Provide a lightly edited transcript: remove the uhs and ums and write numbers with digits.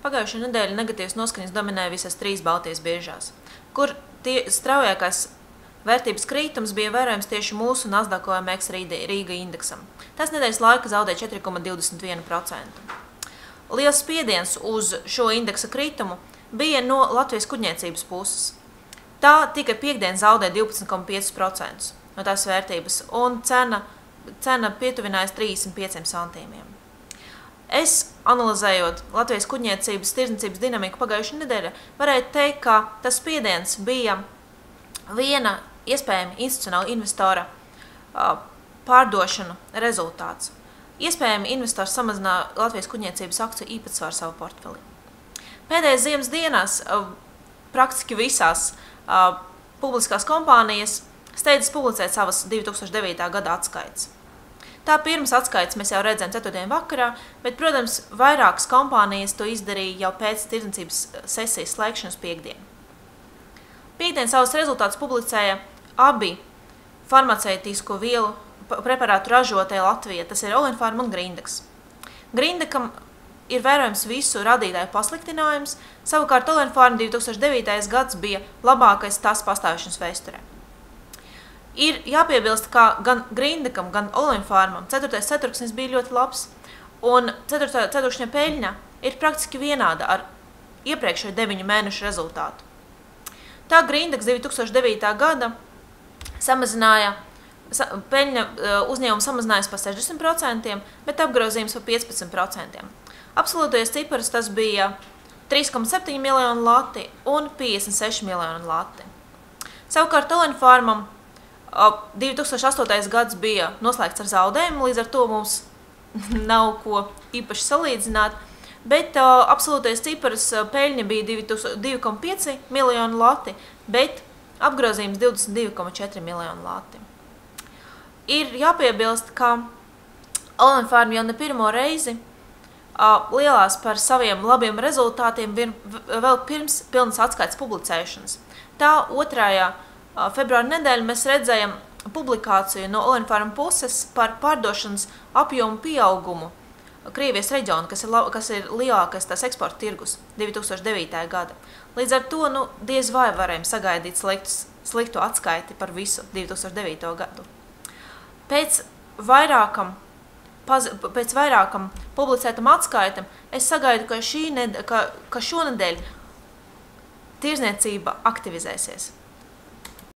Pagājušo nedēļu negatīvas noskaņas dominēja visas 3 Baltijas biržās, kur straujākais vērtības krītums bija vērojams tieši mūsu Nasdaq OMX Rīga indeksam. Tas nedēļas laika zaudēja 4,21%. Liels spiediens uz šo indeksa kritumu bija no Latvijas kuģniecības puses. Tā tikai piekdien zaudēja 12,5% no tās vērtības, un cena pietuvinājās 35 centīmiem. Es, analizējot Latvijas kuģniecības tirdzniecības dinamiku pagājušajā nedēļā, varēju teikt, ka tas spiediens bija viena iespējama institucionāla investora pārdošanu rezultāts. Iespējami investors samazināja Latvijas kuģniecības akciju īpatsvaru savu portfeli. Pēdējās ziemas dienās praktiski visās publiskās kompānijas steidzas publicēt savas 2009. Gada atskaites. Tā pirms atskaites mēs jau redzējām 4. vakarā, bet, protams, vairākas kompānijas to izdarīja jau pēc tirdzniecības sesijas slēgšanas piekdien. Piekdien savus rezultātus publicēja abi farmaceitisko vielu preparātu ražotāji Latvijā, tas ir Olenpharm un Grindeks. Grindekam ir vērojams visu radītāju pasliktinājums, savukārt Olenpharm 2009. Gads bija labākais tās pastāvēšanas vēsturē. Ir jāpiebilst, ka gan Grindekam, gan Olenpharmam 4. ceturksnis bija ļoti labs, un 4. ceturkšņa peļņa ir praktiski vienāda ar iepriekšējo 9 mēnešu rezultātu. Tā Grindeks 2009. Gada peļņa uzņēmuma samazinājās par 60%, bet apgrozījums par 15%. Absolūtajos ciparus tas bija 3,7 miljonu lati un 56 miljonu lati. Savukārt Olenpharmam 2008. Gads bija noslēgts ar zaudējumu, līdz ar to mums nav ko īpaši salīdzināt, bet absolūtais cipars peļņa bija 2,5 miljonu lati, bet apgrozījums 22,4 miljonu lati. Ir jāpiebilst, ka Olenpharm jau ne pirmo reizi lielās par saviem labiem rezultātiem vēl pirms pilnas atskaites publicēšanas. Tā 2. februāra nedēļa mēs redzējam publikāciju no Olenpharm puses par pārdošanas apjomu pieaugumu Krievijas reģionu, kas ir lielākais tās eksporta tirgus 2009. Gada. Līdz ar to diez vai varējām sagaidīt sliktu atskaiti par visu 2009. Gadu. Pēc vairākam publicētam atskaitam es sagaidu, ka šonedēļ tirdzniecība aktivizēsies.